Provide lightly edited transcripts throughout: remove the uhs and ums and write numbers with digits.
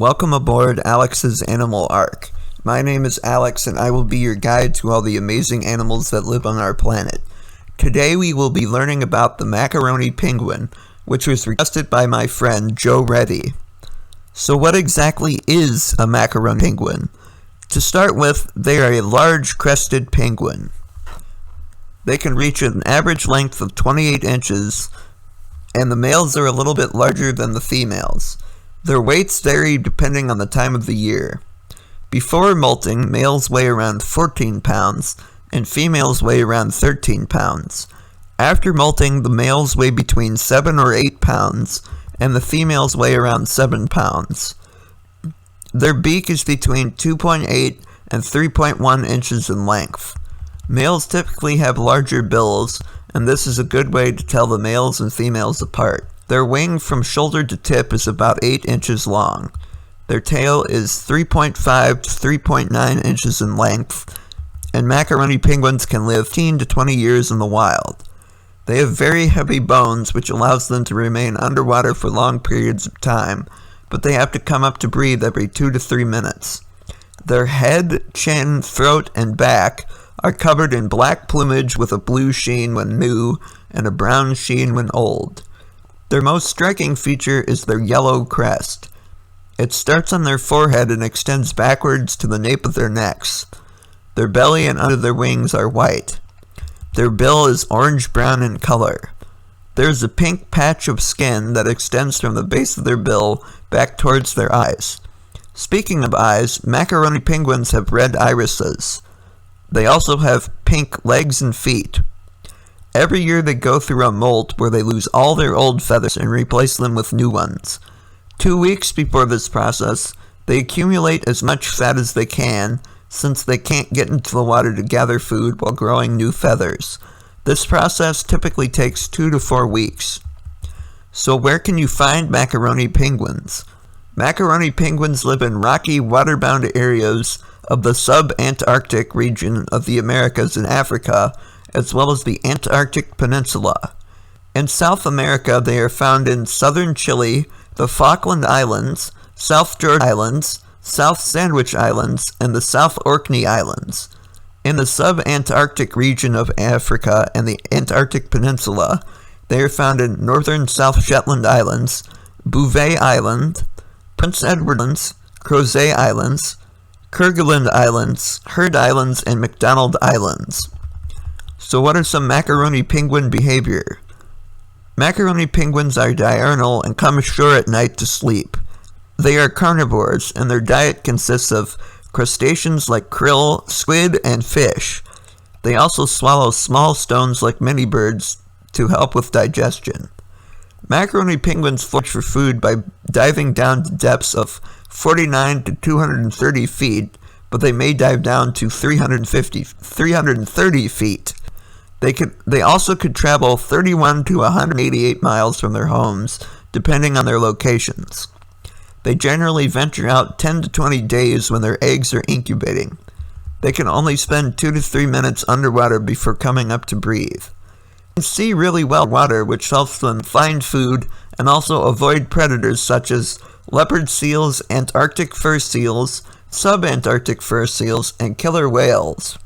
Welcome aboard Alex's Animal Ark. My name is Alex and I will be your guide to all the amazing animals that live on our planet. Today we will be learning about the Macaroni Penguin, which was requested by my friend Joe Reddy. So what exactly is a Macaroni Penguin? To start with, they are a large crested penguin. They can reach an average length of 28 inches, and the males are a little bit larger than the females. Their weights vary depending on the time of the year. Before molting, males weigh around 14 pounds, and females weigh around 13 pounds. After molting, the males weigh between 7 or 8 pounds, and the females weigh around 7 pounds. Their beak is between 2.8 and 3.1 inches in length. Males typically have larger bills, and this is a good way to tell the males and females apart. Their wing from shoulder to tip is about 8 inches long. Their tail is 3.5 to 3.9 inches in length, and macaroni penguins can live 15 to 20 years in the wild. They have very heavy bones, which allows them to remain underwater for long periods of time, but they have to come up to breathe every 2 to 3 minutes. Their head, chin, throat, and back are covered in black plumage with a blue sheen when new and a brown sheen when old. Their most striking feature is their yellow crest. It starts on their forehead and extends backwards to the nape of their necks. Their belly and under their wings are white. Their bill is orange-brown in color. There is a pink patch of skin that extends from the base of their bill back towards their eyes. Speaking of eyes, macaroni penguins have red irises. They also have pink legs and feet. Every year they go through a molt where they lose all their old feathers and replace them with new ones. 2 weeks before this process, they accumulate as much fat as they can, since they can't get into the water to gather food while growing new feathers. This process typically takes 2 to 4 weeks. So where can you find macaroni penguins? Macaroni penguins live in rocky, waterbound areas of the sub-Antarctic region of the Americas and Africa, as well as the Antarctic Peninsula. In South America, they are found in southern Chile, the Falkland Islands, South Georgia Islands, South Sandwich Islands, and the South Orkney Islands. In the sub-Antarctic region of Africa and the Antarctic Peninsula, they are found in northern South Shetland Islands, Bouvet Island, Prince Edward Islands, Crozet Islands, Kerguelen Islands, Heard Islands, and McDonald Islands. So what are some macaroni penguin behavior? Macaroni penguins are diurnal and come ashore at night to sleep. They are carnivores, and their diet consists of crustaceans like krill, squid, and fish. They also swallow small stones like many birds to help with digestion. Macaroni penguins forage for food by diving down to depths of 49 to 230 feet, but they may dive down to 330 feet. They also could travel 31 to 188 miles from their homes, depending on their locations. They generally venture out 10 to 20 days when their eggs are incubating. They can only spend 2 to 3 minutes underwater before coming up to breathe. They can see really well water, which helps them find food and also avoid predators such as leopard seals, Antarctic fur seals, subantarctic fur seals, and killer whales.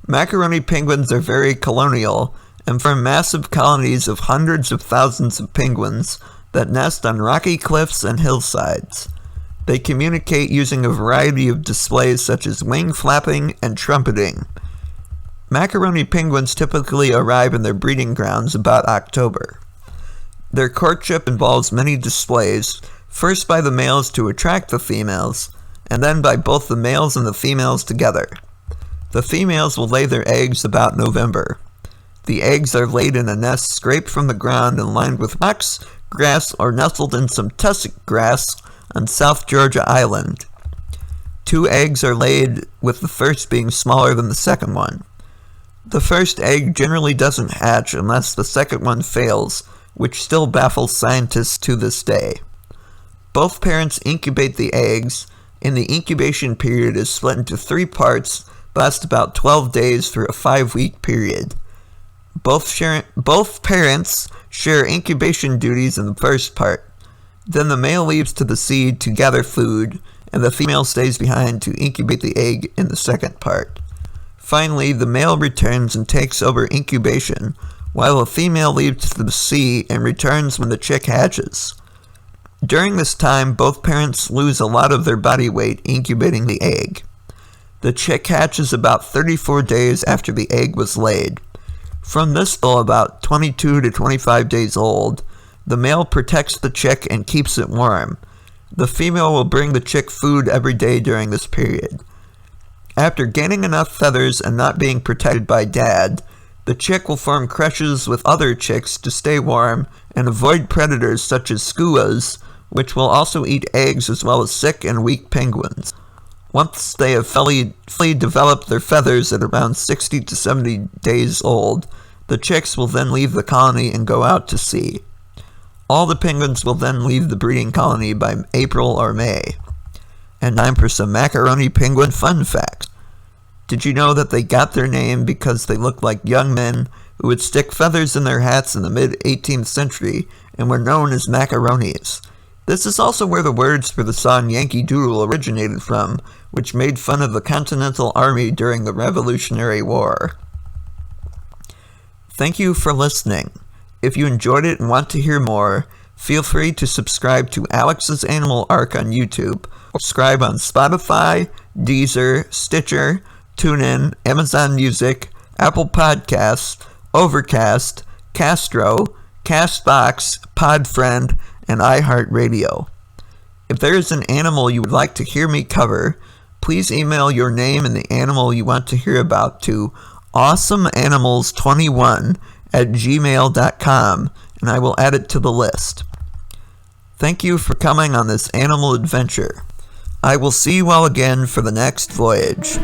Macaroni penguins are very colonial and form massive colonies of hundreds of thousands of penguins that nest on rocky cliffs and hillsides. They communicate using a variety of displays such as wing flapping and trumpeting. Macaroni penguins typically arrive in their breeding grounds about October. Their courtship involves many displays, first by the males to attract the females, and then by both the males and the females together. The females will lay their eggs about November. The eggs are laid in a nest scraped from the ground and lined with rocks, grass, or nestled in some tussock grass on South Georgia Island. 2 eggs are laid, with the first being smaller than the second one. The first egg generally doesn't hatch unless the second one fails, which still baffles scientists to this day. Both parents incubate the eggs, and the incubation period is split into 3 parts, last about 12 days for a 5-week period. Both parents share incubation duties in the first part. Then the male leaves to the seed to gather food, and the female stays behind to incubate the egg in the second part. Finally, the male returns and takes over incubation, while the female leaves to the sea and returns when the chick hatches. During this time, both parents lose a lot of their body weight incubating the egg. The chick hatches about 34 days after the egg was laid. From this till about 22 to 25 days old, the male protects the chick and keeps it warm. The female will bring the chick food every day during this period. After gaining enough feathers and not being protected by dad, the chick will form creches with other chicks to stay warm and avoid predators such as skuas, which will also eat eggs as well as sick and weak penguins. Once they have fully developed their feathers at around 60 to 70 days old, the chicks will then leave the colony and go out to sea. All the penguins will then leave the breeding colony by April or May. And time for some Macaroni Penguin fun facts. Did you know that they got their name because they looked like young men who would stick feathers in their hats in the mid-18th century and were known as macaronis? This is also where the words for the song Yankee Doodle originated from, which made fun of the Continental Army during the Revolutionary War. Thank you for listening. If you enjoyed it and want to hear more, feel free to subscribe to Alex's Animal Ark on YouTube, or subscribe on Spotify, Deezer, Stitcher, TuneIn, Amazon Music, Apple Podcasts, Overcast, Castro, Castbox, Podfriend, and iHeartRadio. If there is an animal you would like to hear me cover, please email your name and the animal you want to hear about to awesomeanimals21@gmail.com, and I will add it to the list. Thank you for coming on this animal adventure. I will see you all again for the next voyage.